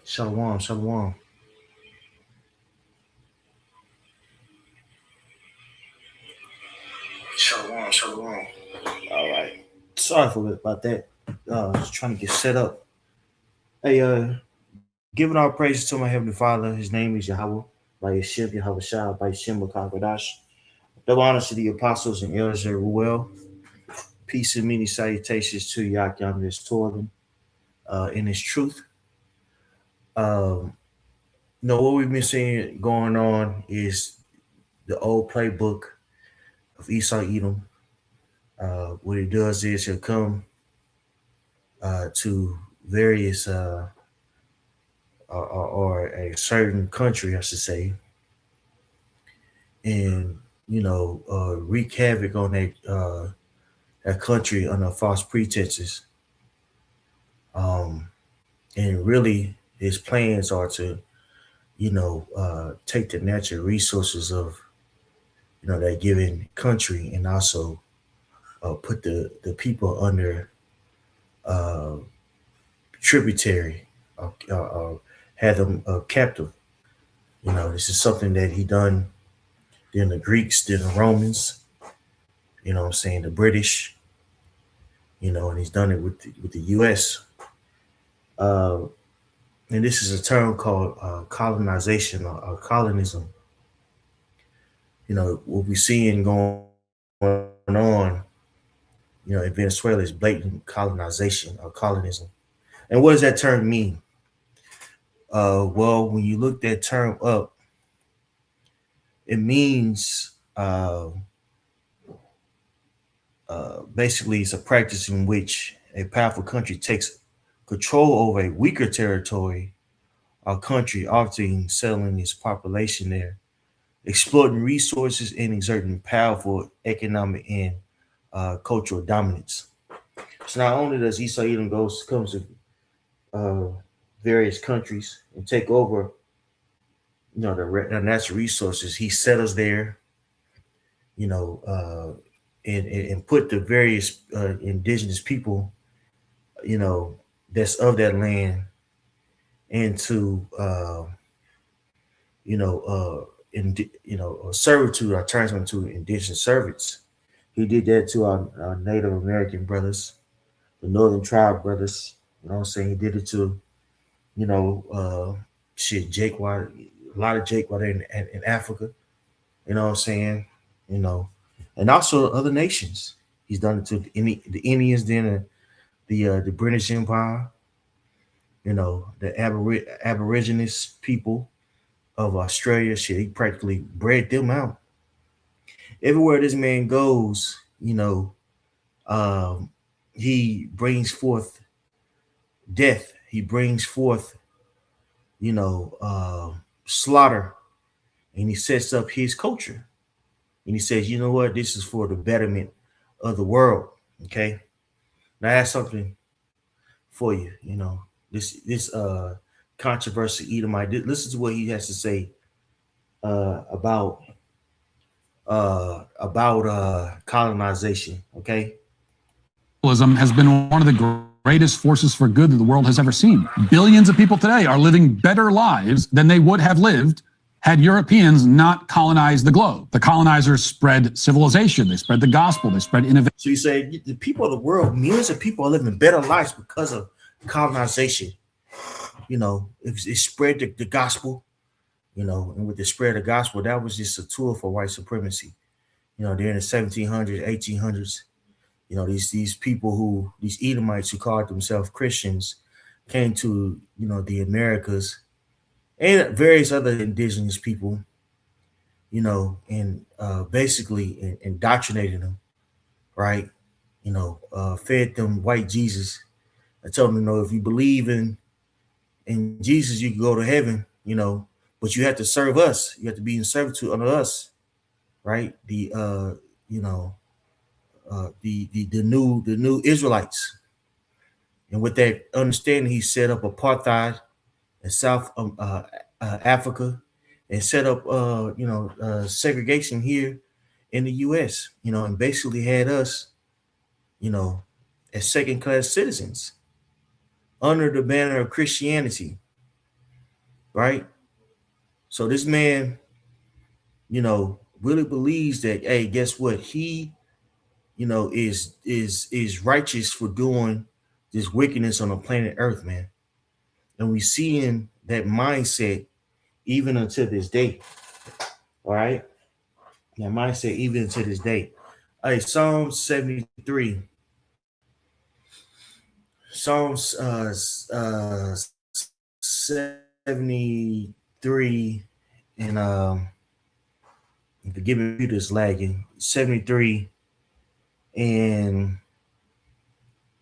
Shalom, shalom. Shalom, shalom. All right. Sorry for about that. Just trying to get set up. Hey, giving all praises to my heavenly Father. His name is Yahweh. By Yeshua, Yahweh Shah, by Shem Kakadash. Double honors to the apostles and elders everywhere. Peace and many salutations to Yak Yam this toiling in his truth. Um, what we've been seeing going on is the old playbook of Esau Edom. What he does is he'll come to various or a certain country, I should say, and wreak havoc on that country under false pretenses. Um, and really, his plans are to take the natural resources of that given country and also put the people under uh, tributary, have them captive. This is something that he done then the Greeks, then the Romans, what I'm saying, the British, and he's done it with the US. Uh, and this is a term called colonization or colonism. What we're seeing going on, in Venezuela is blatant colonization or colonism. And what does that term mean? Well, when you look that term up, it means basically it's a practice in which a powerful country takes control over a weaker territory or country, often settling its population there, exploiting resources and exerting powerful economic and cultural dominance. So not only does Esau Edom comes to various countries and take over, the natural resources, he settles there, you know, and put the various indigenous people, that's of that land into, servitude or turns them into indigenous servants. He did that to our Native American brothers, the Northern Tribe brothers. You know what I'm saying? He did it to, Jake Water, a lot of Jake Water in Africa. You know what I'm saying? You know, and also other nations. He's done it to the Indians, then the British Empire. The Aborigines people of Australia. Shit, he practically bred them out. Everywhere this man goes, um, he brings forth death. He brings forth, slaughter, and he sets up his culture. And he says, you know what, this is for the betterment of the world. Okay. Now that's something for you, this controversy Edomite. Listen to what he has to say about colonization. Okay. Colonialism has been one of the greatest forces for good that the world has ever seen. Billions of people today are living better lives than they would have lived had Europeans not colonized the globe. The colonizers spread civilization, they spread the gospel, they spread innovation. So you say the people of the world, millions of people are living better lives because of colonization. It spread the gospel, and with the spread of the gospel, that was just a tool for white supremacy. During the 1700s, 1800s, these people these Edomites who called themselves Christians came to, the Americas and various other indigenous people, and basically indoctrinated them, right? Fed them white Jesus and told them, if you believe in Jesus, you can go to heaven, but you have to serve us. You have to be in servitude under us, right? The new Israelites. And with that understanding, he set up apartheid in South Africa and set up segregation here in the US, and basically had us, as second class citizens under the banner of Christianity. right? So this man, really believes that, hey, guess what? He, is righteous for doing this wickedness on the planet Earth, man. And we see in that mindset even until this day. All right. That mindset even until this day. All right, Psalm 73. Psalms 73 and forgive me if this lagging. 73 and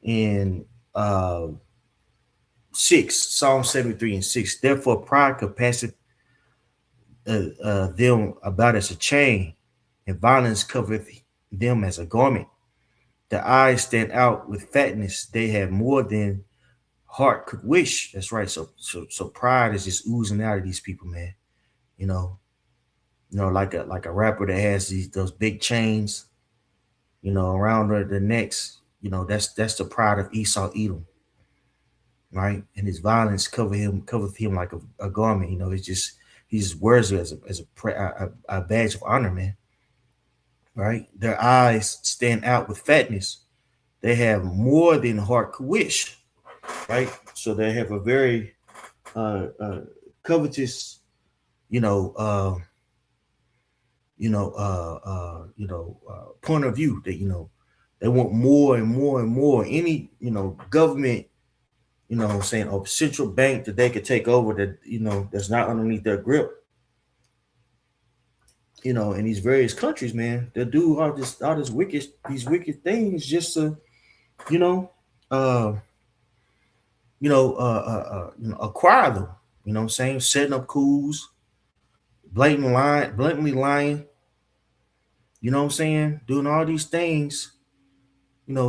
in 6, Psalm 73 and 6. Therefore, pride compasseth them about as a chain, and violence covereth them as a garment. The eyes stand out with fatness; they have more than heart could wish. That's right. So pride is just oozing out of these people, man. You know, like a rapper that has those big chains, around their necks. That's the pride of Esau, Edom, right? And his violence covers him like a garment. It's just he just wears it as a badge of honor, man. Right? Their eyes stand out with fatness. They have more than heart could wish, right? So they have a very covetous, point of view that they want more and more and more. Any government, what I'm saying, or central bank that they could take over that that's not underneath their grip. In these various countries, man, they do all this these wicked things just to, you know, uh, acquire them. You know what I'm saying? Setting up coups, blatantly lying. You know what I'm saying? Doing all these things,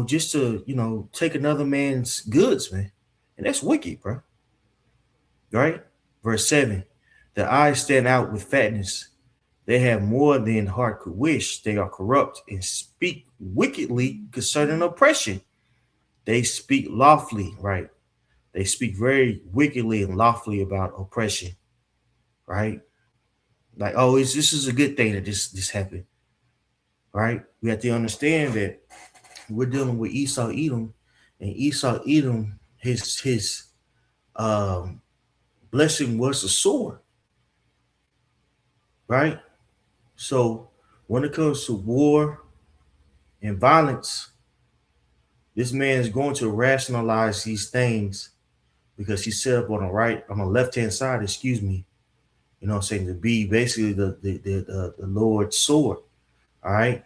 just to, take another man's goods, man. And that's wicked, bro. Right? Verse 7. The eyes stand out with fatness. They have more than heart could wish. They are corrupt and speak wickedly concerning oppression. They speak lawfully, right? They speak very wickedly and lawfully about oppression, right? Like, oh, this is a good thing that this happened, right? We have to understand that we're dealing with Esau Edom, and Esau Edom, his blessing was a sword, right? So when it comes to war and violence, this man is going to rationalize these things because he's set up on the left hand side, excuse me. You know what I'm saying? To be basically the Lord's sword. All right.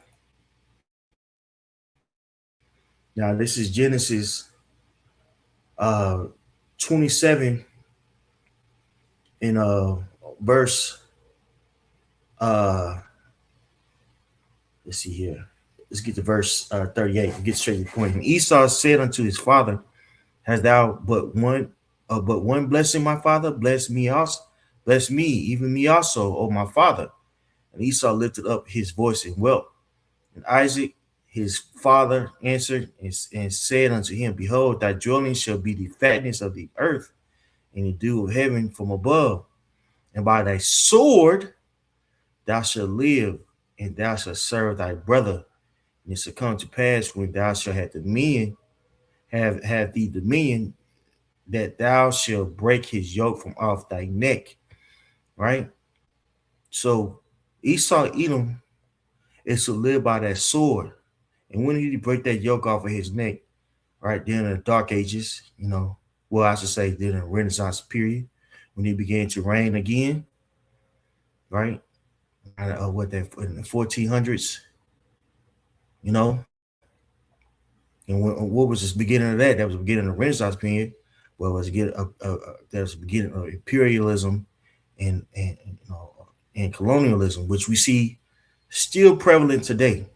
Now this is Genesis 27 in verse let's see here. Let's get to verse 38 and get straight to the point. And Esau said unto his father, Hast thou but one blessing, my father? Bless me also, bless me, even me also, O my father. And Esau lifted up his voice and wept. And Isaac, his father, answered and said unto him, Behold, thy dwelling shall be the fatness of the earth, and the dew of heaven from above. And by thy sword thou shalt live, and thou shalt serve thy brother. And it shall come to pass when thou shalt have dominion, have the dominion, that thou shalt break his yoke from off thy neck. Right? So Esau Edom is to live by that sword. And when did he break that yoke off of his neck? Right, during the Dark Ages, well, I should say during the Renaissance period, when he began to reign again, right? What that in the 1400s, and what was the beginning of that? That was the beginning of the Renaissance period. Well, was that was the beginning of imperialism and colonialism, which we see still prevalent today.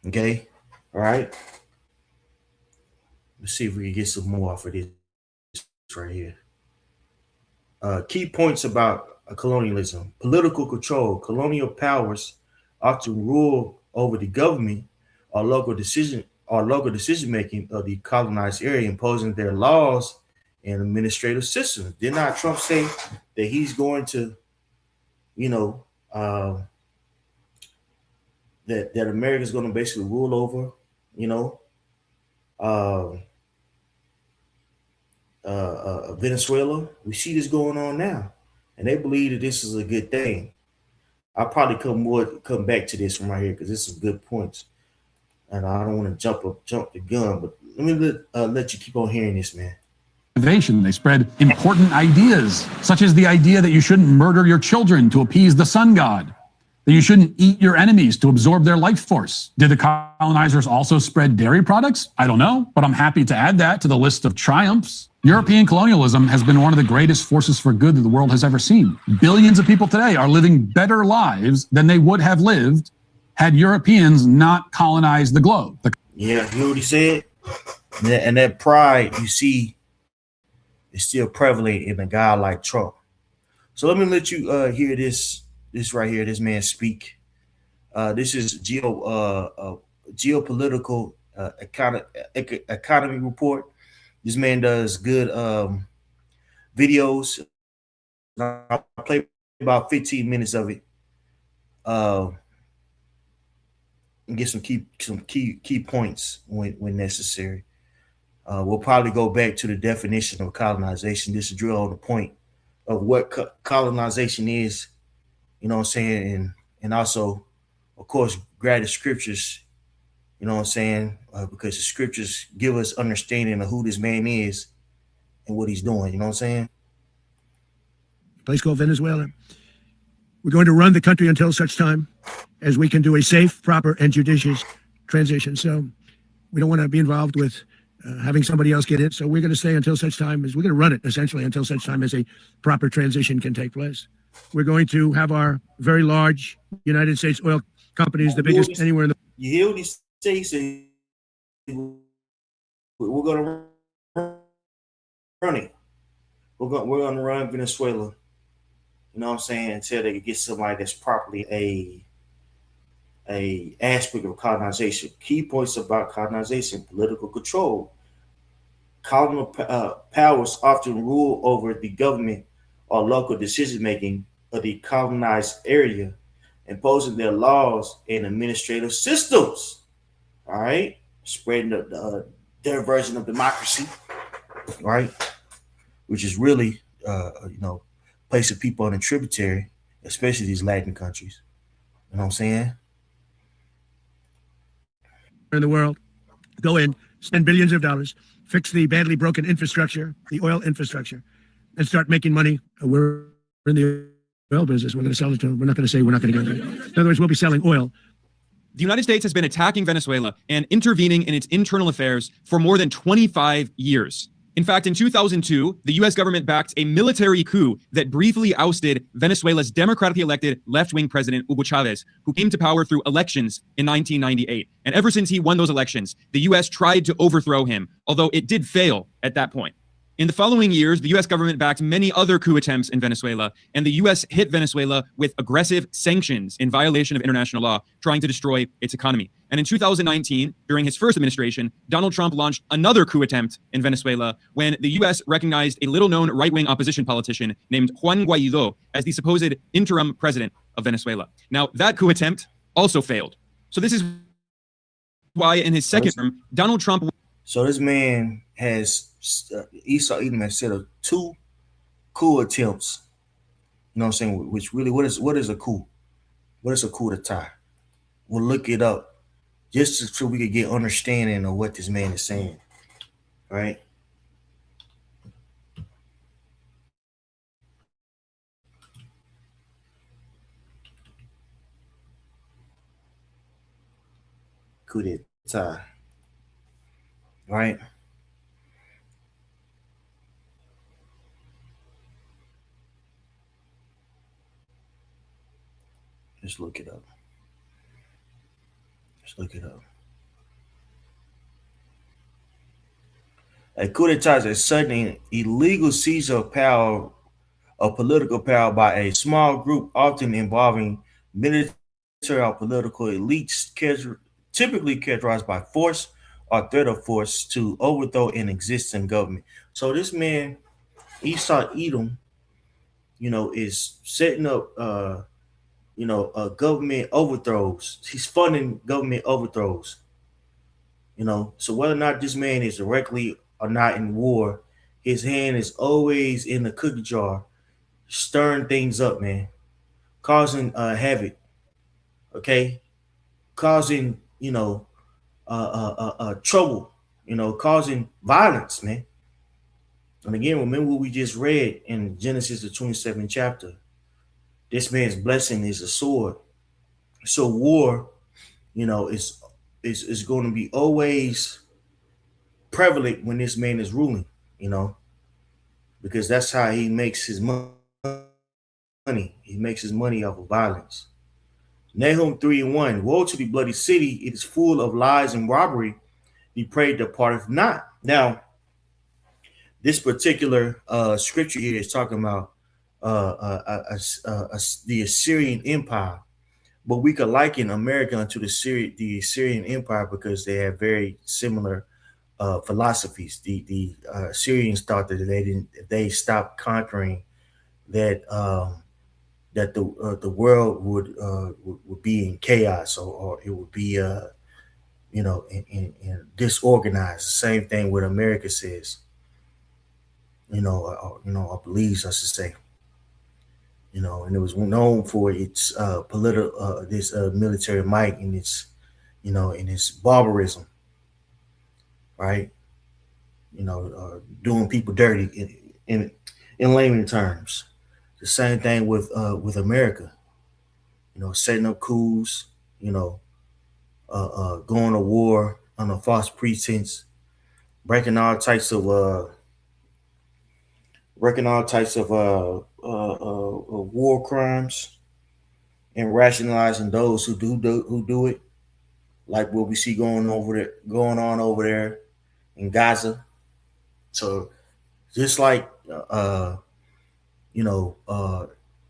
Okay, all right. Let's see if we can get some more off of this right here. Key points about colonialism: political control. Colonial powers often rule over the government or local decision making of the colonized area, imposing their laws and administrative systems. Did not Trump say that he's going to, you know, that America's going to basically rule over, you know, uh, Venezuela? We see this going on now, and they believe that this is a good thing. I'll probably come back to this one right here because this is good points, and I don't want to jump the gun, but let me let you keep on hearing this, man. They spread important ideas, such as the idea that you shouldn't murder your children to appease the sun god, that you shouldn't eat your enemies to absorb their life force. Did the colonizers also spread dairy products? I don't know, but I'm happy to add that to the list of triumphs. European colonialism has been one of the greatest forces for good that the world has ever seen. Billions of people today are living better lives than they would have lived had Europeans not colonized the globe. Yeah, you already said, and that pride you see is still prevalent in a guy like Trump. So let me let you hear this right here. This man speak. This is geopolitical economy report. This man does good videos. I'll play about 15 minutes of it. And get some key points when necessary. We'll probably go back to the definition of colonization. This is drill on the point of what colonization is, you know what I'm saying, and also, of course, grab the scriptures, you know what I'm saying, because the scriptures give us understanding of who this man is and what he's doing, you know what I'm saying? A place called Venezuela. We're going to run the country until such time as we can do a safe, proper, and judicious transition. So we don't want to be involved with having somebody else get it. So we're going to stay until such time as we're going to run it, essentially, until such time as a proper transition can take place. We're going to have our very large United States oil companies, the biggest anywhere in the... You hear what he say? He said, we're going to run it. We're going to run Venezuela. You know what I'm saying? Until they can get somebody that's properly a aspect of colonization. Key points about colonization: political control. Colonial powers often rule over the government or local decision making of the colonized area, imposing their laws and administrative systems. All right, spreading their version of democracy. Right, which is really placing people in a tributary, especially these Latin countries. You know what I'm saying? In the world, go in, spend billions of dollars, fix the badly broken infrastructure, the oil infrastructure, and start making money. We're in the oil business. We're going to sell it to them. We're not going to say we're not going to get it. In other words, we'll be selling oil. The United States has been attacking Venezuela and intervening in its internal affairs for more than 25 years. In fact, in 2002, the U.S. government backed a military coup that briefly ousted Venezuela's democratically elected left-wing president, Hugo Chavez, who came to power through elections in 1998. And ever since he won those elections, the U.S. tried to overthrow him, although it did fail at that point. In the following years, the U.S. government backed many other coup attempts in Venezuela, and the U.S. hit Venezuela with aggressive sanctions in violation of international law, trying to destroy its economy. And in 2019, during his first administration, Donald Trump launched another coup attempt in Venezuela when the U.S. recognized a little-known right-wing opposition politician named Juan Guaido as the supposed interim president of Venezuela. Now, that coup attempt also failed. So this is why in his second term, Donald Trump... So this man has, Esau Edom has set up 2 coup attempts. You know what I'm saying? Which really, what is a coup? What is a coup d'etat? We'll look it up just so we can get understanding of what this man is saying. Right? Coup d'etat. Right? Just look it up. A coup d'etat is a sudden illegal seizure of power, of political power by a small group, often involving military or political elites, typically characterized by force or threat of force to overthrow an existing government. So this man, Esau Edom, is setting up government overthrows. He's funding government overthrows. So whether or not this man is directly or not in war, his hand is always in the cookie jar, stirring things up, man, causing havoc. Okay, causing trouble. Causing violence, man. And again, remember what we just read in Genesis the 27th chapter. This man's blessing is a sword. So war, is going to be always prevalent when this man is ruling, because that's how he makes his money. He makes his money off of violence. Nahum 3:1, woe to the bloody city, it is full of lies and robbery, the prey departeth not. Now, this particular scripture here is talking about the Assyrian Empire, but we could liken America to the Assyrian Empire because they have very similar philosophies. The Assyrians thought that if they stopped conquering, that the world would be in chaos, or it would be in disorganized. The same thing what America says, or believes, I should say. And it was known for its political, this military might, and its, and its barbarism, right? Doing people dirty in layman terms. The same thing with America. Setting up coups. Going to war on a false pretense, breaking all types of war crimes, and rationalizing those who do it, like what we see going on over there in Gaza. So just like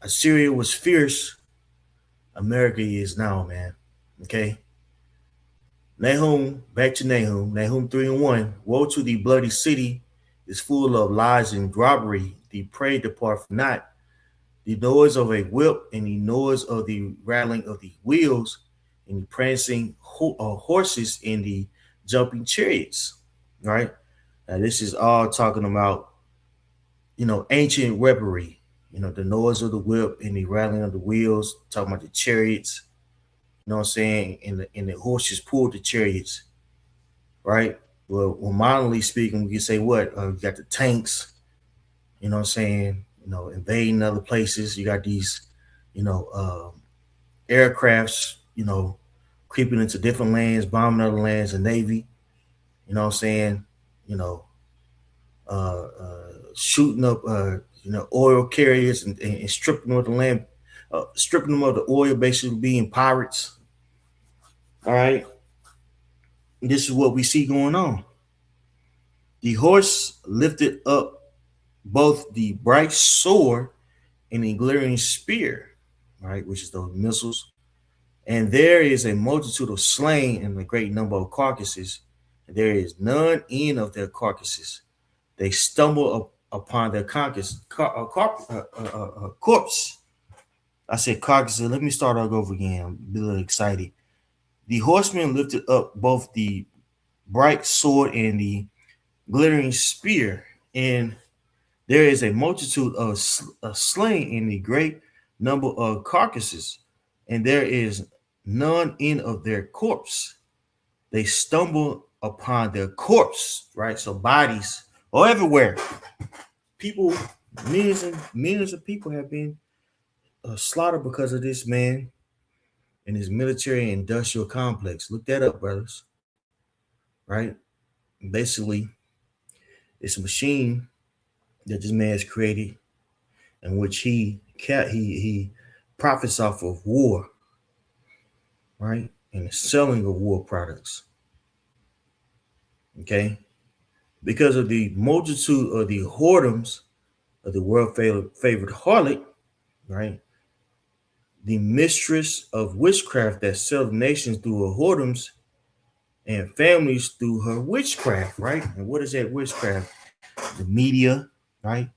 Assyria was fierce, America is now, man. Okay. Back to Nahum 3:1. Woe to the bloody city, is full of lies and robbery. The prey depart not. The noise of a whip and the noise of the rattling of the wheels and the prancing horses and the jumping chariots. Right? Now this is all talking about, ancient weaponry. The noise of the whip and the rattling of the wheels, talking about the chariots. You know what I'm saying? And the horses pulled the chariots, right? Well, modernly speaking, we can say what? You got the tanks, you know what I'm saying? Invading other places. You got these, aircrafts, creeping into different lands, bombing other lands, the Navy, you know what I'm saying? Shooting up, oil carriers and stripping them of the land, stripping them of the oil, basically being pirates. All right. This is what we see going on. The horse lifted up both the bright sword and the glittering spear, right, which is those missiles. And there is a multitude of slain and a great number of carcasses. And there is none end of their carcasses. They stumble upon their corpse. I said carcasses. Let me start over again. I'm a little excited. The horsemen lifted up both the bright sword and the glittering spear, and there is a multitude of slain in the great number of carcasses, and there is none end of their corpse. They stumble upon their corpse, right? So bodies are everywhere. People, millions of people have been slaughtered because of this man and his military industrial complex. Look that up, brothers. Right? Basically, it's a machine that this man has created, in which he profits off of war, right? And the selling of war products. Okay? Because of the multitude of the whoredoms of the world favored harlot, right? The mistress of witchcraft that sells nations through her whoredoms and families through her witchcraft, right? And what is that witchcraft? the media, right?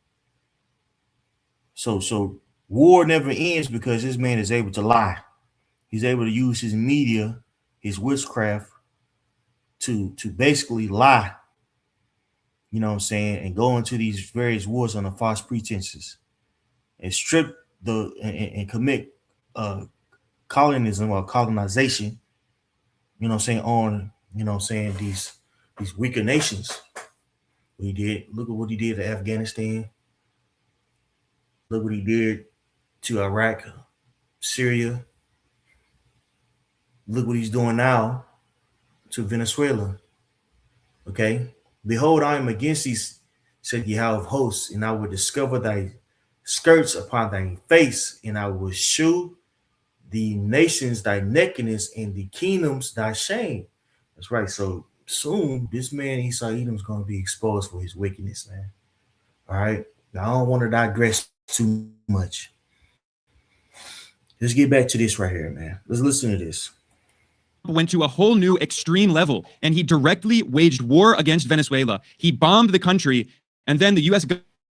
So war never ends because this man is able to lie. He's able to use his media, his witchcraft, to basically lie, you know what I'm saying, and go into these various wars under false pretenses and strip and commit colonialism or colonization, you know what I'm saying, on, you know what I'm saying, these weaker nations. What he did, look at what he did to Afghanistan. Look what he did to Iraq, Syria. Look what he's doing now to Venezuela. Okay. Behold, I am against these, said Yahweh of hosts, and I will discover thy skirts upon thy face, and I will shew the nations thy nakedness, and the kingdoms thy shame. That's right. So soon, this man Esau Edom's going to be exposed for his wickedness, man. All right. Now, I don't want to digress too much. Let's get back to this right here, man. Let's listen to this. Went to a whole new extreme level, and he directly waged war against Venezuela. He bombed the country, and then the U.S.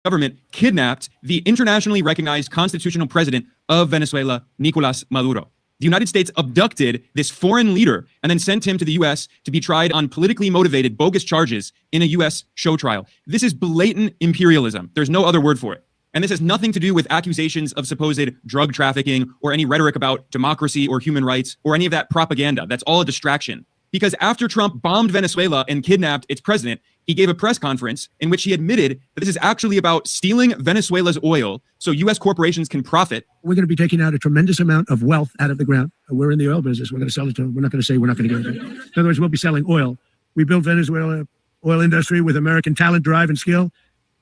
government kidnapped the internationally recognized constitutional president of Venezuela, Nicolas Maduro. The United States abducted this foreign leader and then sent him to the U.S. to be tried on politically motivated bogus charges in a U.S. show trial. This is blatant imperialism. There's no other word for it. And this has nothing to do with accusations of supposed drug trafficking or any rhetoric about democracy or human rights or any of that propaganda. That's all a distraction. Because after Trump bombed Venezuela and kidnapped its president, he gave a press conference in which he admitted that this is actually about stealing Venezuela's oil so U.S. corporations can profit. We're going to be taking out a tremendous amount of wealth out of the ground. We're in the oil business. We're going to sell it to them. We're not going to say we're not going to get it. In other words, we'll be selling oil. We built Venezuela oil industry with American talent, drive, and skill,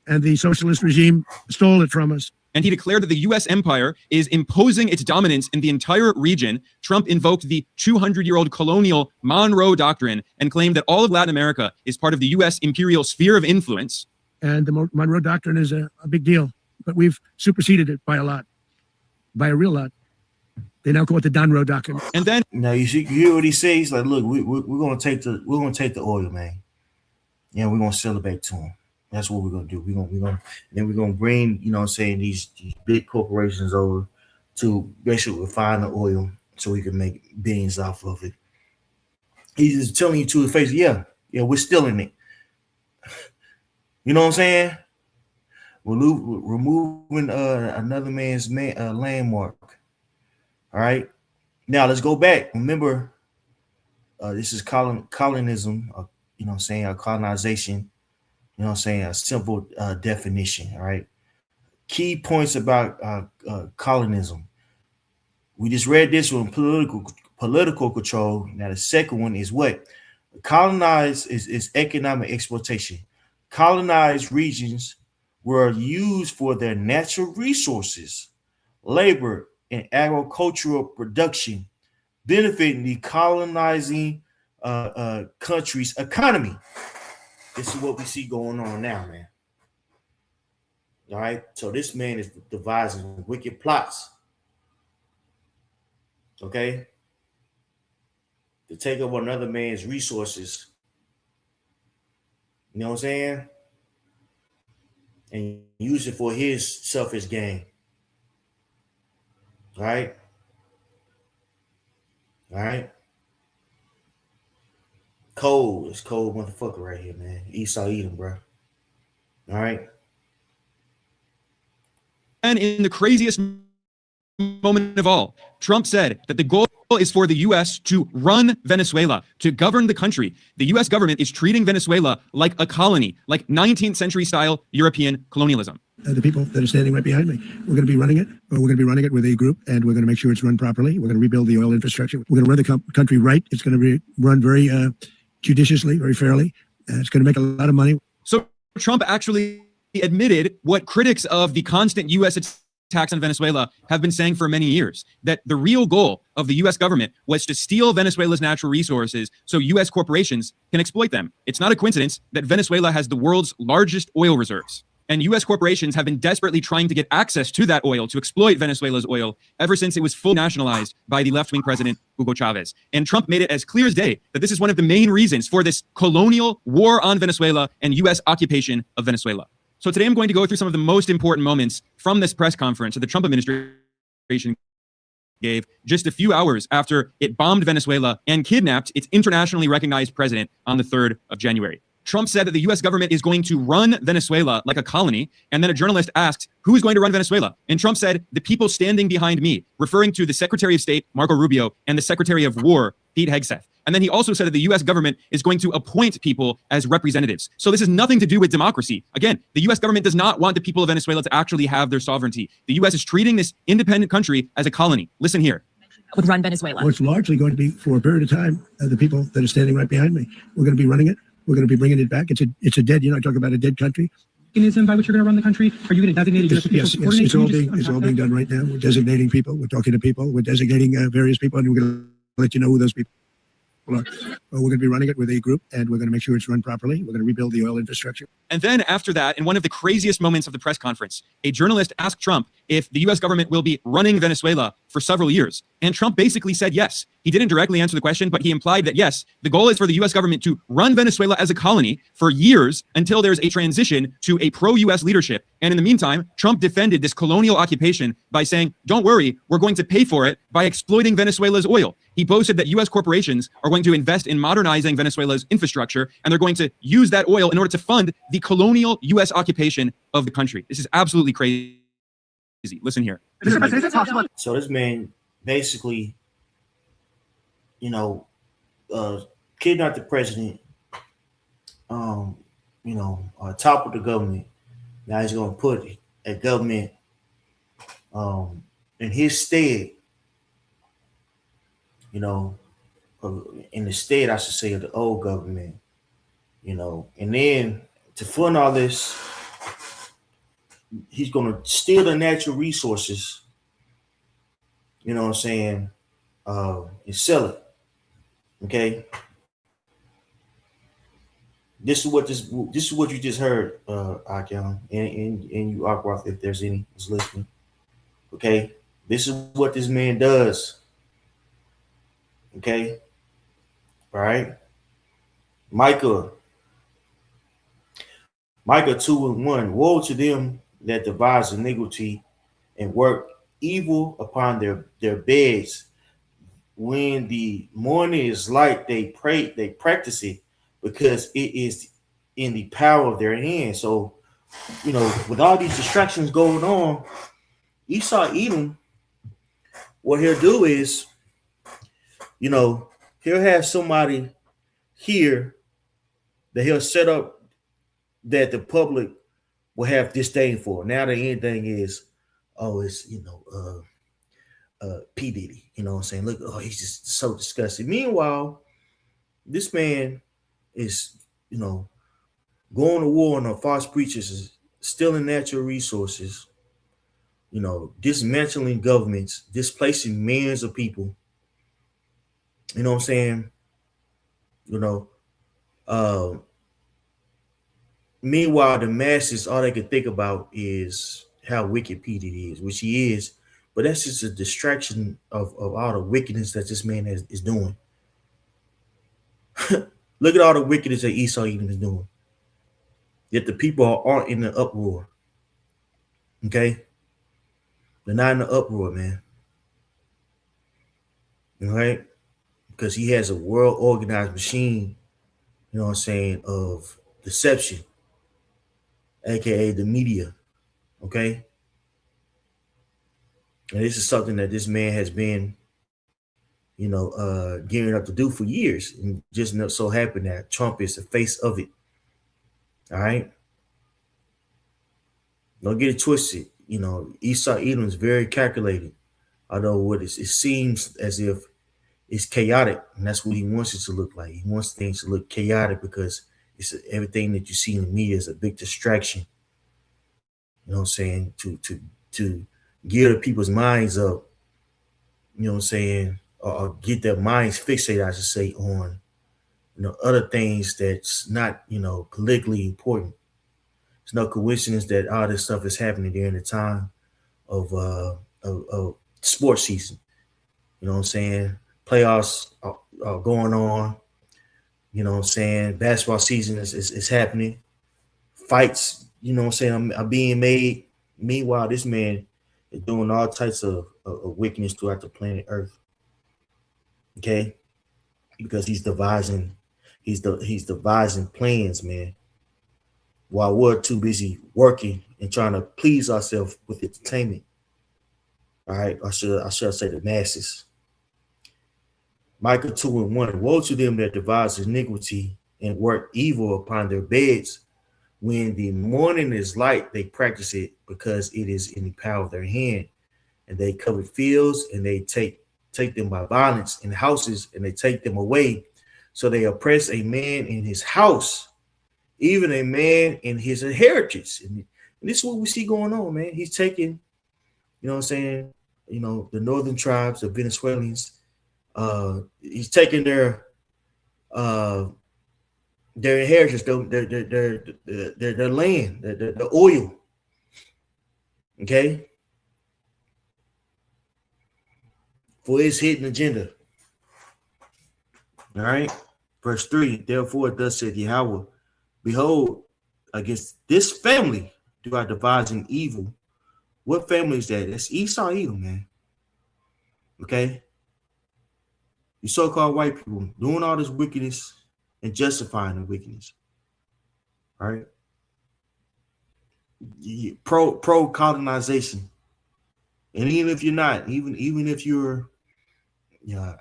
and the socialist regime stole it from us. And he declared that the U.S. empire is imposing its dominance in the entire region. Trump invoked the 200-year-old colonial Monroe Doctrine and claimed that all of Latin America is part of the U.S. imperial sphere of influence. And the Monroe Doctrine is a big deal, but we've superseded it by a lot, by a real lot. They now call it the Donroe Doctrine. And then now you hear what he says. He's like, look, we're gonna take the oil, man. Yeah, we're gonna sell it back to him. That's what we're gonna do. We're gonna bring, you know what I'm saying, these big corporations over to basically refine the oil so we can make billions off of it. He's just telling you to his face, yeah, we're stealing it. You know what I'm saying? We're removing another man's landmark. All right. Now let's go back. Remember, this is colonialism, you know what I'm saying, or colonization. You know what I'm saying? A simple definition, all right? Key points about colonialism. We just read this one, political control. Now, the second one is what? Colonize is economic exploitation. Colonized regions were used for their natural resources, labor, and agricultural production, benefiting the colonizing country's economy. This is what we see going on now, man. All right. So this man is devising wicked plots. Okay. To take over another man's resources. You know what I'm saying? And use it for his selfish gain. All right. All right. Cold. It's cold motherfucker right here, man. Esau Edom, bro. All right. And in the craziest moment of all, Trump said that the goal is for the U.S. to run Venezuela, to govern the country. The U.S. government is treating Venezuela like a colony, like 19th century style European colonialism. The people that are standing right behind me, we're going to be running it. We're going to be running it with a group, and we're going to make sure it's run properly. We're going to rebuild the oil infrastructure. We're going to run the country right. It's going to be run very judiciously, very fairly. It's going to make a lot of money. So Trump actually admitted what critics of the constant U.S. attacks on Venezuela have been saying for many years, that the real goal of the U.S. government was to steal Venezuela's natural resources so U.S. corporations can exploit them. It's not a coincidence that Venezuela has the world's largest oil reserves. And U.S. corporations have been desperately trying to get access to that oil, to exploit Venezuela's oil, ever since it was fully nationalized by the left-wing president, Hugo Chavez. And Trump made it as clear as day that this is one of the main reasons for this colonial war on Venezuela and U.S. occupation of Venezuela. So today I'm going to go through some of the most important moments from this press conference that the Trump administration gave just a few hours after it bombed Venezuela and kidnapped its internationally recognized president on the 3rd of January. Trump said that the U.S. government is going to run Venezuela like a colony. And then a journalist asked, who is going to run Venezuela? And Trump said, the people standing behind me, referring to the Secretary of State, Marco Rubio, and the Secretary of War, Pete Hegseth. And then he also said that the U.S. government is going to appoint people as representatives. So this has nothing to do with democracy. Again, the U.S. government does not want the people of Venezuela to actually have their sovereignty. The U.S. is treating this independent country as a colony. Listen here. Would run Venezuela. Well, it's largely going to be, for a period of time, the people that are standing right behind me. We're going to be running it. We're going to be bringing it back. It's a dead, talk about a dead country. Mechanism by which you're going to run the country? Are you going to designate a people Yes, it's all being done right now. We're designating people. We're talking to people. We're designating various people, and we're going to let you know who those people are. We're going to be running it with a group, and we're going to make sure it's run properly. We're going to rebuild the oil infrastructure. And then after that, in one of the craziest moments of the press conference, a journalist asked Trump if the U.S. government will be running Venezuela for several years. And Trump basically said yes. He didn't directly answer the question, but he implied that yes, the goal is for the U.S. government to run Venezuela as a colony for years until there's a transition to a pro-U.S. leadership. And in the meantime, Trump defended this colonial occupation by saying, don't worry, we're going to pay for it by exploiting Venezuela's oil. He boasted that U.S. corporations are going to invest in modernizing Venezuela's infrastructure, and they're going to use that oil in order to fund the colonial U.S. occupation of the country. This is absolutely crazy. Listen here. So this man basically, kidnapped the president, top of the government. Now he's going to put a government in his stead, in the stead, I should say, of the old government, and then to fund all this, he's going to steal the natural resources, and sell it. Okay. This is what you just heard, Akim, and you Aqua, if there's any who's listening. Okay, this is what this man does. Okay, all right. Micah 2:1. Woe to them that devise iniquity and work evil upon their beds. When the morning is light, they practice it, because it is in the power of their hands. So, with all these distractions going on, Esau Edom, what he'll do is, he'll have somebody here that he'll set up that the public will have disdain for. Now the end thing is, it's P. Diddy, look, he's just so disgusting. Meanwhile, this man is, going to war on false preachers, stealing natural resources, dismantling governments, displacing millions of people. Meanwhile, the masses, all they can think about is how wicked P. Diddy is, which he is, but that's just a distraction of all the wickedness that this man is doing. Look at all the wickedness that Esau Edom is doing. Yet the people aren't in the uproar. Okay? They're not in the uproar, man. All right? Because he has a world organized machine, of deception, aka the media. Okay? And this is something that this man has been, gearing up to do for years. And just so happened that Trump is the face of it. All right. Don't get it twisted. Esau Edom is very calculated. Although it seems as if it's chaotic, and that's what he wants it to look like. He wants things to look chaotic because it's everything that you see in the media is a big distraction. To gear the people's minds up, or get their minds fixated, I should say, on other things that's not politically important. It's no coincidence that all this stuff is happening during the time of sports season. You know what I'm saying? Playoffs are going on. You know what I'm saying? Basketball season is happening. Fights, you know what I'm saying, are being made. Meanwhile, this man is doing all types of wickedness throughout the planet Earth. Okay? Because he's devising plans, man. While we're too busy working and trying to please ourselves with entertainment. All right, I should say the masses. Micah 2:1. Woe to them that devise iniquity and work evil upon their beds. When the morning is light, they practice it because it is in the power of their hand. And they cover fields and they take them by violence, in houses, and they take them away. So they oppress a man in his house, even a man in his inheritance. And this is what we see going on, man. He's taking, you know what I'm saying, the northern tribes, the Venezuelans, he's taking their inheritance, their land, the oil. Okay, for his hidden agenda. All right, verse 3. Therefore, thus saith Yahweh, behold, against this family do I devise an evil. What family is that? That's Esau, Edom, man. Okay, you so-called white people doing all this wickedness and justifying the wickedness. All right, pro colonization, and even if you're not, even if you're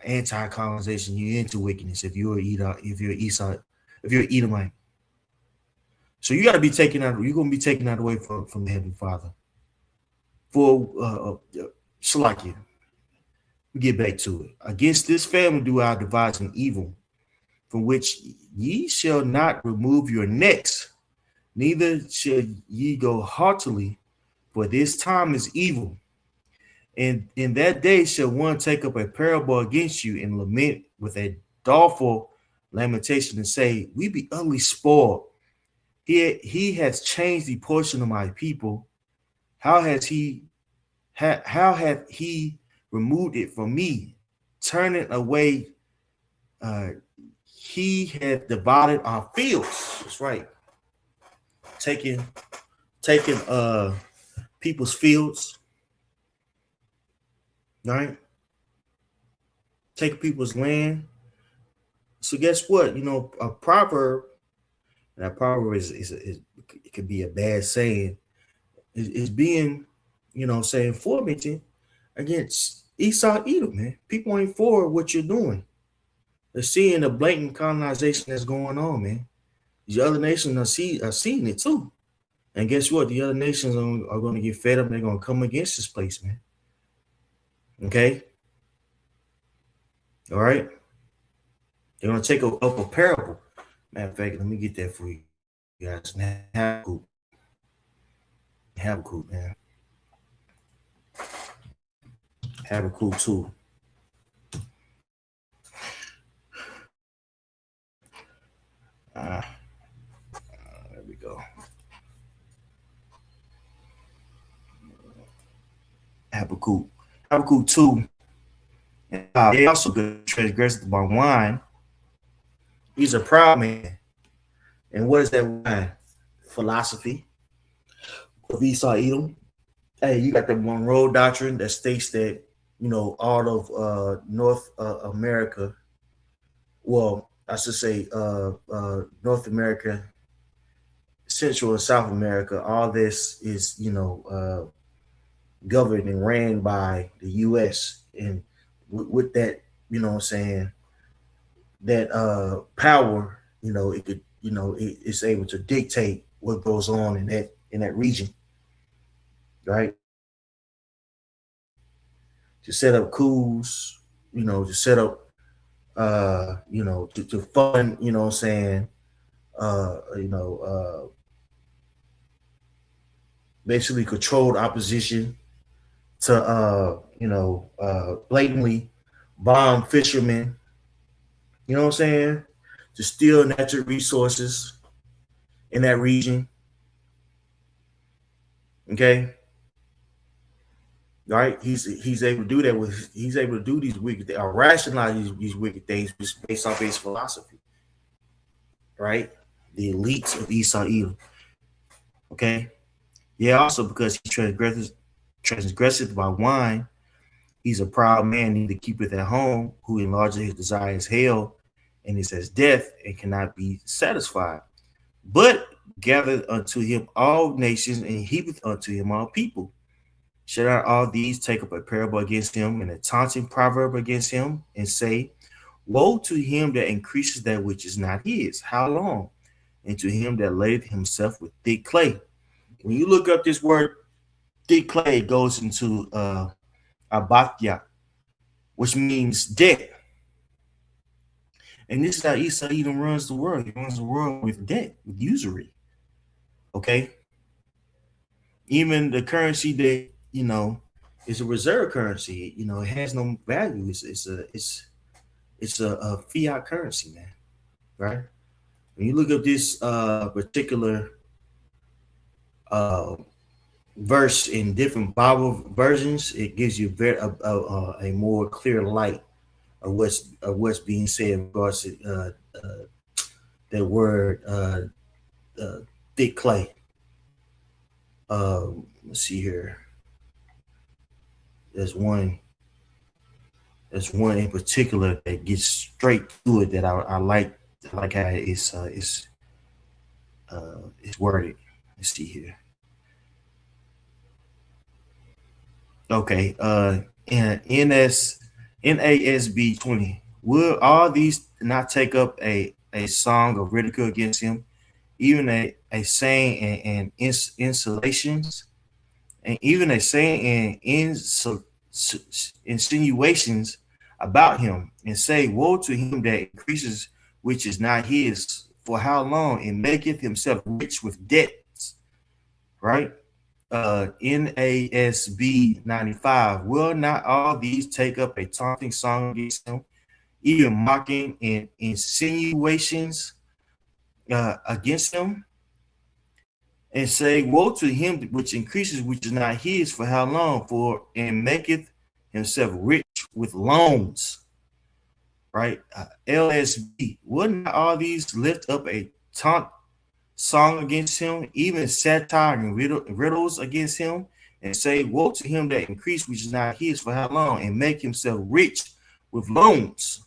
anti-colonization, you're into wickedness. If you're Esau, if you're Edomite, so you got to be taken out. You're gonna be taken out away from the Heavenly Father. For Salakia, we get back to it. Against this family do I devise an evil, from which ye shall not remove your necks, neither shall ye go haughtily, for this time is evil. And in that day shall one take up a parable against you and lament with a doleful lamentation and say, we be utterly spoiled. He has changed the portion of my people. How hath he removed it from me? Turning away, he hath divided our fields. That's right. Taking people's fields. Right? Taking people's land. So guess what? A proverb, and that proverb is it could be a bad saying, is being, saying formatting against Esau, Edom, man. People ain't for what you're doing. They're seeing the blatant colonization that's going on, man. The other nations are seeing it too. And guess what? The other nations are going to get fed up and they're going to come against this place, man. Okay? All right? They're going to take up a parable. Matter of fact, let me get that for you guys. Habakkuk, man. Habakkuk 2. There we go. Habakkuk 2. They also could transgress by wine. He's a proud man. And what is that wine? Philosophy of Esau, Edom. Hey, you got the Monroe Doctrine that states that, all of North America, well, I should say North America, Central and South America, all this is, governed and ran by the U.S. And with that, that power, it could, it's able to dictate what goes on in that region, right? To set up coups, to set up, to fund, basically controlled opposition, to blatantly bomb fishermen, to steal natural resources in that region, Okay, right? He's able to do that with he's able to do these wicked or rationalize these wicked things based off his philosophy, right? The elites of Esau Edom. Okay, yeah. Also because he transgresseth by wine, he's a proud man, neither keepeth at home, who enlarges his desire is hell, and it says death, and cannot be satisfied. But gathered unto him all nations, and heapeth unto him all people. Shall not all these take up a parable against him, and a taunting proverb against him, and say, woe to him that increases that which is not his. How long? And to him that layeth himself with thick clay. When you look up this word thick clay, it goes into abatya, which means debt. And this is how Esau Edom runs the world. He runs the world with debt, with usury. Okay. Even the currency that is a reserve currency. It has no value. It's a fiat currency, man. Right? When you look at this particular verse in different Bible versions, it gives you a more clear light of what's being said in regards to that word thick clay. Let's see here. There's one in particular that gets straight to it that I like. I like how it's worded. Let's see here. Okay. In NASB 20. Will all these not take up a song of ridicule against him, even a saying and insulations, and even a saying and insinuations about him, and say, woe to him that increases which is not his, for how long, and maketh himself rich with debts. Right? NASB 95. Will not all these take up a taunting song against him, even mocking and insinuations against him, and say, woe to him which increases which is not his, for how long, for and maketh himself rich with loans. Right? LSB. Will not all these lift up a taunt song against him, even satire and riddles against him, and say, woe to him that increase which is not his, for how long, and make himself rich with loans.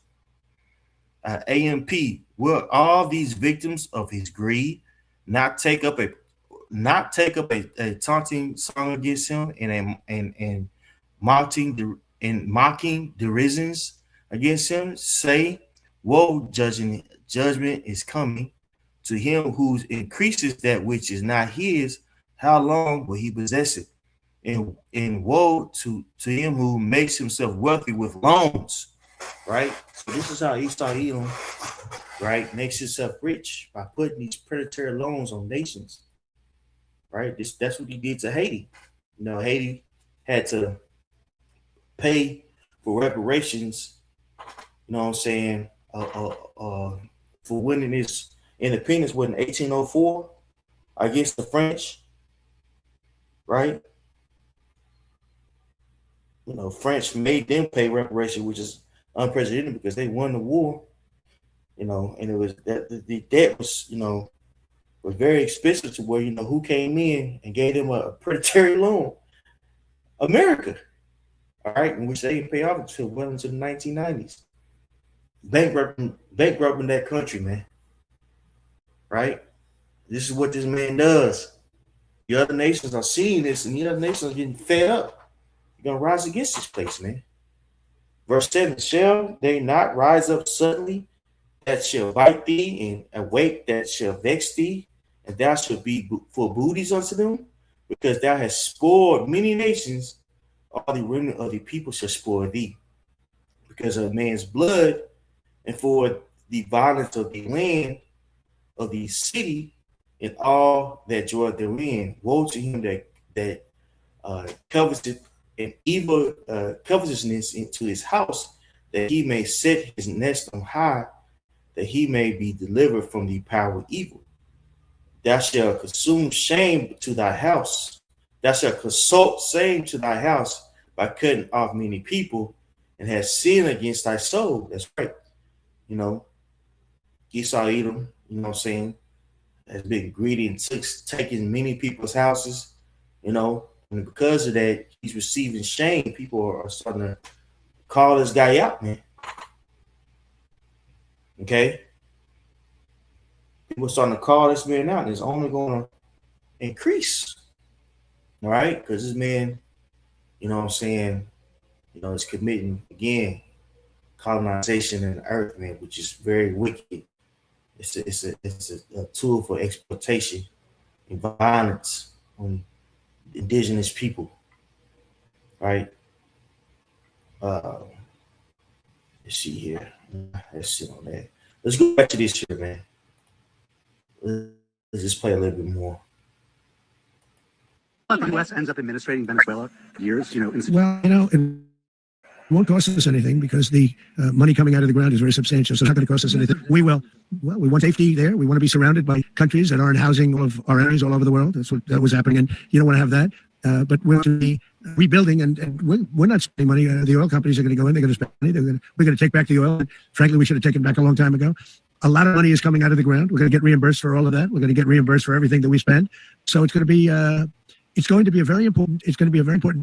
AMP. Will all these victims of his greed not take up a taunting song against him, and mocking derisions against him, say, woe, judgment is coming to him who increases that which is not his. How long will he possess it? And woe to him who makes himself wealthy with loans. Right? So this is how Esau Edom, right, makes himself rich by putting these predatory loans on nations. Right? That's what he did to Haiti. Haiti had to pay for reparations, you know what I'm saying, for winning its independence in 1804 against the French. Right? French made them pay reparations, which is unprecedented because they won the war. And it was that the debt was, was very expensive to where, who came in and gave them a predatory loan? America. All right, in which they didn't pay off until well into the 1990s. Bankrupting that country, man. Right? This is what this man does. The other nations are seeing this, and the other nations are getting fed up. You're gonna rise against this place, man. Verse 7, shall they not rise up suddenly that shall bite thee, and awake that shall vex thee, and thou shalt be for booties unto them? Because thou hast spoiled many nations, all the remnant of the people shall spoil thee. Because of man's blood, and for the violence of the land, of the city, and all that joy therein. Woe to him that coveteth and evil covetousness into his house, that he may set his nest on high, that he may be delivered from the power of evil. Thou shalt consume shame to thy house, that shall consult saying to thy house by cutting off many people, and has sinned against thy soul. That's right. You know, Esau, Edom, you know what I'm saying, has been greedy and taking many people's houses, you know, and because of that, he's receiving shame. People are starting to call this guy out, man. Okay? People are starting to call this man out, and it's only going to increase. All right? Because this man, you know what I'm saying, you know, is committing, again, colonization in the earth, man, which is very wicked. It's a tool for exploitation and violence on indigenous people, right? Let's see here. Let's see on that. Let's go back to this here, man. Let's just play a little bit more. The U.S. ends up administrating Venezuela years, you know. Well, you know, it won't cost us anything because the money coming out of the ground is very substantial. So it's not going to cost us anything. We want safety there. We want to be surrounded by countries that aren't housing all of our enemies all over the world. That's what that was happening. And you don't want to have that. But we'll be rebuilding, and we're not spending money. The oil companies are going to go in. They're going to spend money. We're going to take back the oil. And frankly, we should have taken back a long time ago. A lot of money is coming out of the ground. We're going to get reimbursed for all of that. We're going to get reimbursed for everything that we spend. So it's going to be a very important.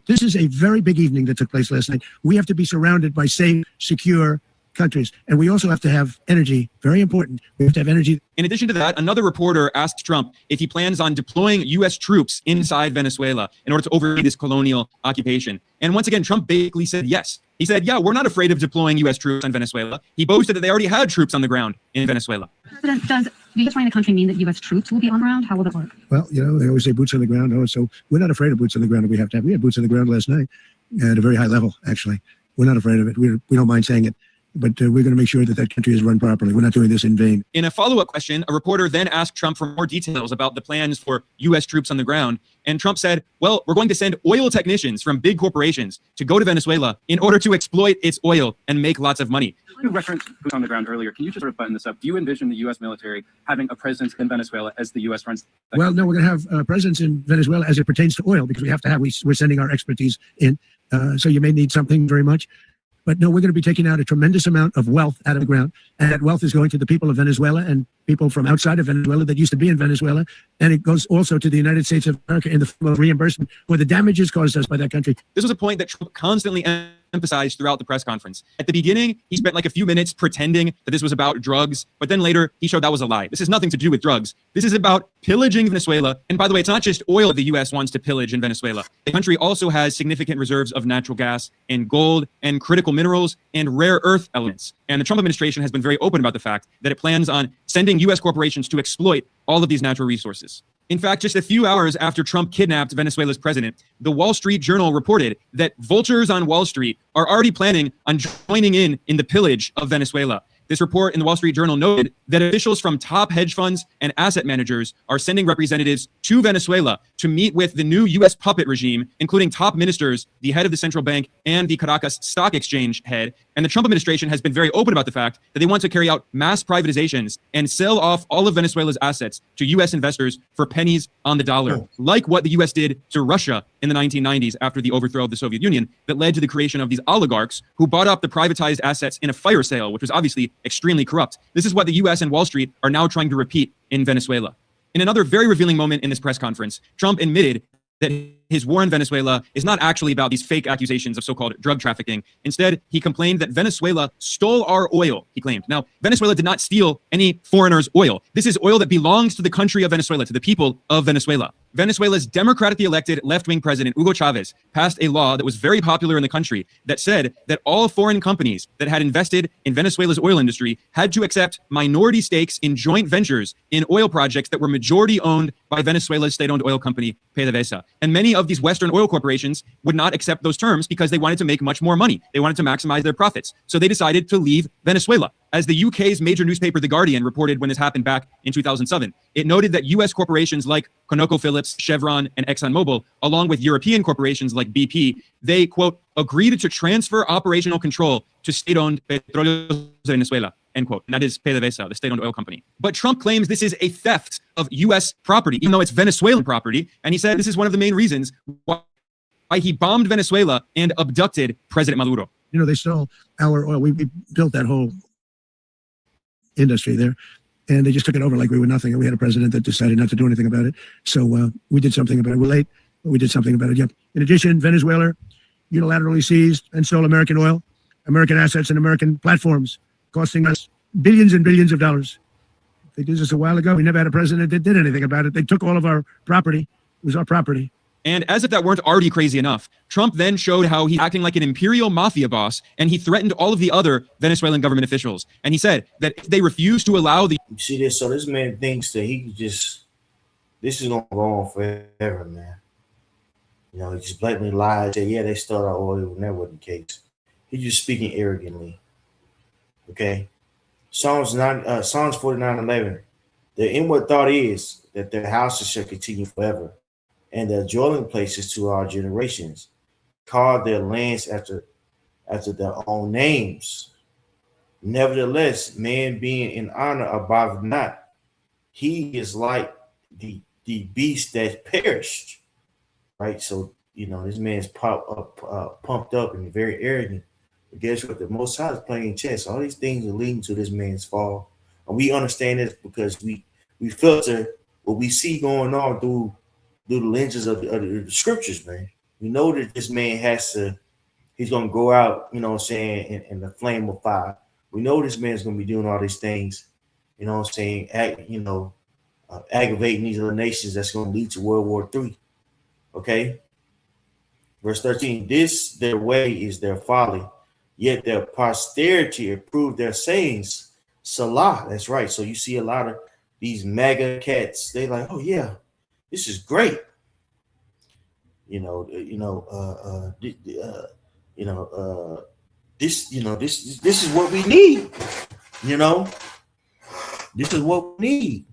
This is a very big evening that took place last night. We have to be surrounded by safe, secure countries. And we also have to have energy. Very important. We have to have energy. In addition to that, another reporter asked Trump if he plans on deploying U.S. troops inside Venezuela in order to oversee this colonial occupation. And once again, Trump basically said yes. He said, yeah, we're not afraid of deploying U.S. troops in Venezuela. He boasted that they already had troops on the ground in Venezuela. President, does unifying the country mean that U.S. troops will be on the ground? How will that work? Well, you know, they always say boots on the ground. Oh, so we're not afraid of boots on the ground that we have to have. We had boots on the ground last night at a very high level, actually. We're not afraid of it. We don't mind saying it. But we're going to make sure that that country is run properly. We're not doing this in vain. In a follow-up question, a reporter then asked Trump for more details about the plans for U.S. troops on the ground. And Trump said, well, we're going to send oil technicians from big corporations to go to Venezuela in order to exploit its oil and make lots of money. You referenced boots on the ground earlier. Can you just sort of button this up? Do you envision the U.S. military having a presence in Venezuela as the U.S. runs? Well, no, we're going to have a presence in Venezuela as it pertains to oil, because we have to have, we're sending our expertise in. So you may need something very much. But no, we're going to be taking out a tremendous amount of wealth out of the ground. And that wealth is going to the people of Venezuela and people from outside of Venezuela that used to be in Venezuela. And it goes also to the United States of America in the form of reimbursement for the damages caused us by that country. This was a point that Trump constantly emphasized throughout the press conference. At the beginning, he spent like a few minutes pretending that this was about drugs, but then later he showed that was a lie. This has nothing to do with drugs. This is about pillaging Venezuela. And by the way, it's not just oil the U.S. wants to pillage in Venezuela. The country also has significant reserves of natural gas and gold and critical minerals and rare earth elements. And the Trump administration has been very open about the fact that it plans on sending U.S. corporations to exploit all of these natural resources. In fact, just a few hours after Trump kidnapped Venezuela's president, the Wall Street Journal reported that vultures on Wall Street are already planning on joining in the pillage of Venezuela. This report in the Wall Street Journal noted that officials from top hedge funds and asset managers are sending representatives to Venezuela to meet with the new U.S. puppet regime, including top ministers, the head of the central bank, and the Caracas Stock Exchange head. And the Trump administration has been very open about the fact that they want to carry out mass privatizations and sell off all of Venezuela's assets to U.S. investors for pennies on the dollar, like what the U.S. did to Russia in the 1990s after the overthrow of the Soviet Union that led to the creation of these oligarchs who bought up the privatized assets in a fire sale, which was obviously extremely corrupt. This is what the U.S. and Wall Street are now trying to repeat in Venezuela. In another very revealing moment in this press conference, Trump admitted that his war in Venezuela is not actually about these fake accusations of so-called drug trafficking. Instead, he complained that Venezuela stole our oil, he claimed. Now, Venezuela did not steal any foreigners' oil. This is oil that belongs to the country of Venezuela, to the people of Venezuela. Venezuela's democratically elected left-wing president, Hugo Chavez, passed a law that was very popular in the country that said that all foreign companies that had invested in Venezuela's oil industry had to accept minority stakes in joint ventures in oil projects that were majority owned by Venezuela's state-owned oil company, PDVSA. And many of these Western oil corporations would not accept those terms because they wanted to make much more money. They wanted to maximize their profits. So they decided to leave Venezuela. As the UK's major newspaper, The Guardian, reported when this happened back in 2007, it noted that US corporations like ConocoPhillips, Chevron, and ExxonMobil, along with European corporations like BP, they, quote, agreed to transfer operational control to state-owned Petróleos de Venezuela. end quote. And that is PDVSA, the state-owned oil company. But Trump claims this is a theft of U.S. property, even though it's Venezuelan property. And he said this is one of the main reasons why he bombed Venezuela and abducted President Maduro. You know, they stole our oil. We built that whole industry there, and they just took it over like we were nothing. And we had a president that decided not to do anything about it. So we did something about it. We're late, but we did something about it. Yep. In addition, Venezuela unilaterally seized and stole American oil, American assets, and American platforms, costing us billions and billions of dollars. They did this a while ago. We never had a president that did anything about it. They took all of our property. It was our property. And as if that weren't already crazy enough, Trump then showed how he's acting like an imperial mafia boss, and he threatened all of the other Venezuelan government officials. And he said that if they refuse to allow the... You see this? So this man thinks that he just, this is going to go on forever, man. You know, he just blatantly lied, said, yeah, they stole our oil, and that wasn't the case. He's just speaking arrogantly. Okay? Psalms 49:11. The inward thought is that their houses shall continue forever, and their dwelling places to all generations. Call their lands after their own names. Nevertheless, man being in honor above not, he is like the beast that perished. Right? So, you know, this man's pumped up and very arrogant. But guess what? The Most High is playing chess. All these things are leading to this man's fall. And we understand this because we filter what we see going on through the lenses of the scriptures, man. We know that this man he's going to go out, you know what I'm saying, in the flame of fire. We know this man's going to be doing all these things, you know what I'm saying, aggravating these other nations that's going to lead to World War III. Okay? Verse 13, this their way is their folly, yet their posterity approve their sayings. Salah, that's right. So you see a lot of these MAGA cats, they like, oh yeah, this is great. This is what we need. You know, this is what we need.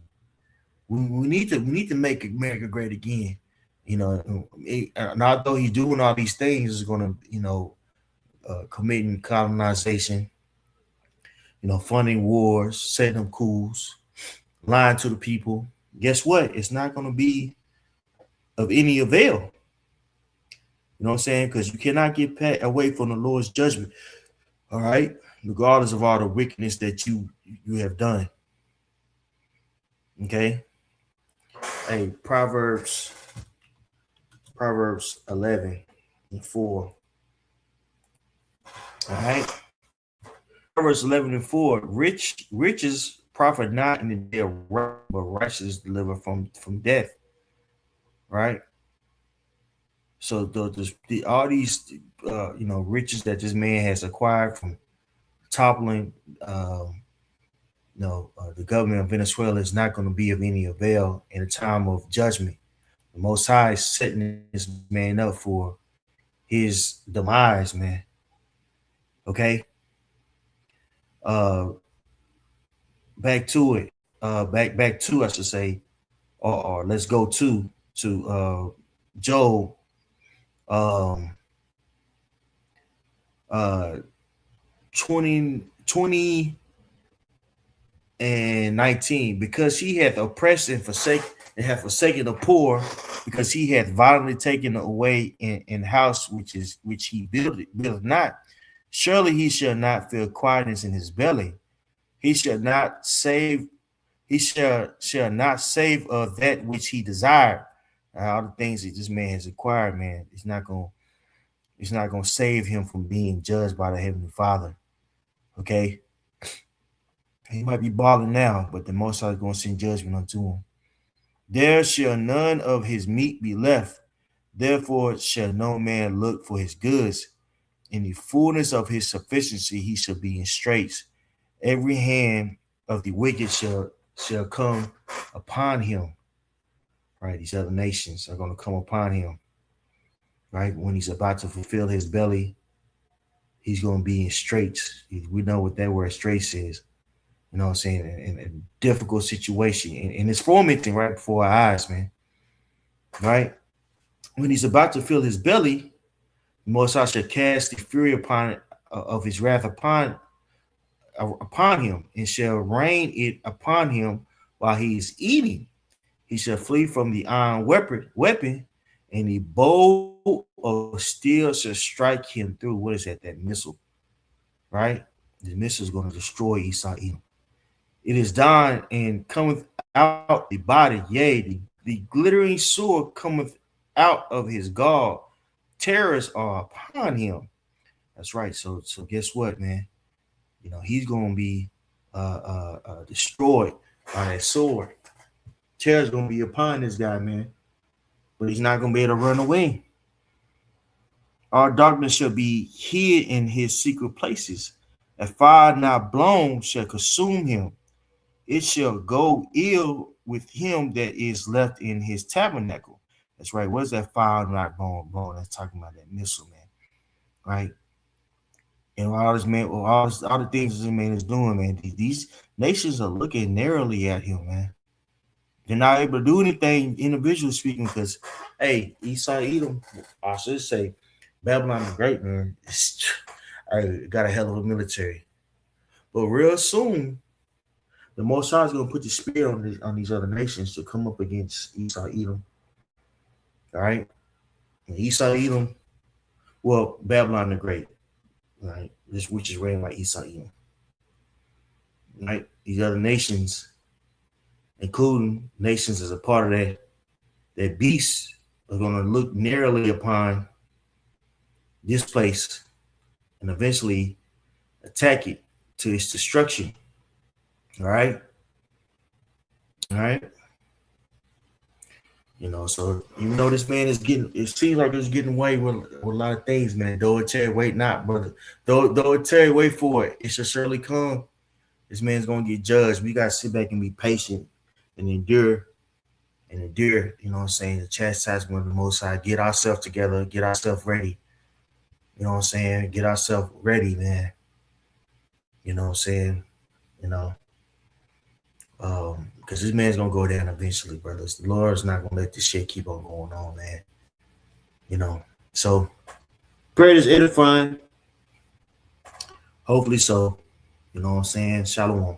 We need to make America great again. You know, and although he's doing all these things, is going to, you know, committing colonization, you know, funding wars, setting up coups, lying to the people. Guess what? It's not going to be of any avail. You know what I'm saying? Because you cannot get away from the Lord's judgment. All right, regardless of all the wickedness that you have done. Okay. Hey, Proverbs 11:4. All right. Proverbs 11:4. Riches profit not in the day of wrath, but righteousness deliver from death. Right. So all these riches that this man has acquired from toppling the government of Venezuela is not going to be of any avail in a time of judgment. The Most High is setting this man up for his demise, man. Okay. Back to it. Back to, I should say, or let's go to Job 20 and 19. Because he hath oppressed and forsaken the poor, because he hath violently taken away in house which he built not. Surely he shall not feel quietness in his belly. He shall not save of that which he desired. All the things that this man has acquired, man, it's not gonna save him from being judged by the Heavenly Father. Okay, he might be balling now, but the Most High is going to send judgment unto him. There shall none of his meat be left, therefore shall no man look for his goods. In the fullness of his sufficiency he shall be in straits. Every hand of the wicked shall come upon him. Right, these other nations are going to come upon him. Right, when he's about to fulfill his belly, he's going to be in straits. We know what that word straits is. You know what I'm saying? In a difficult situation. And it's fomenting right before our eyes, man. Right? When he's about to fill his belly, the Most High shall cast the fury of his wrath upon upon him, and shall rain it upon him while he is eating. He shall flee from the iron weapon, and the bow of steel shall strike him through. What is that? That missile, right? The missile is going to destroy Esau Edom. It is done and cometh out the body, yea, the glittering sword cometh out of his gall. Terrors are upon him. That's right. So guess what, man? You know, he's going to be destroyed by that sword. Terror's going to be upon this guy, man. But he's not going to be able to run away. Our darkness shall be hid in his secret places. A fire not blown shall consume him. It shall go ill with him that is left in his tabernacle. That's right. What is that fire not blown? That's talking about that missile, man. Right? And all this man, all the things this man is doing, man. These nations are looking narrowly at him, man. They're not able to do anything individually speaking because, hey, Esau Edom, I should say, Babylon the Great, man, got a hell of a military. But real soon, the Most High is going to put the spear on these other nations to come up against Esau Edom. All right? And Esau Edom, well, Babylon the Great, right? This which is reigned by Esau Edom. Right? These other nations, including nations as a part of that beast, are going to look narrowly upon this place and eventually attack it to its destruction. All right. All right. You know, so even though this man is it seems like he's getting away with a lot of things, man. Though it tarry, wait not, brother. Though it tarry, wait for it. It shall surely come. This man's going to get judged. We got to sit back and be patient and endure, you know what I'm saying, the chastisement of the Most High. Get ourselves together, get ourselves ready. You know what I'm saying? Get ourselves ready, man. You know what I'm saying? You know, because this man's gonna go down eventually, brothers. The Lord's not gonna let this shit keep on going on, man. You know, so prayer is edifying. Hopefully so. You know what I'm saying? Shalom.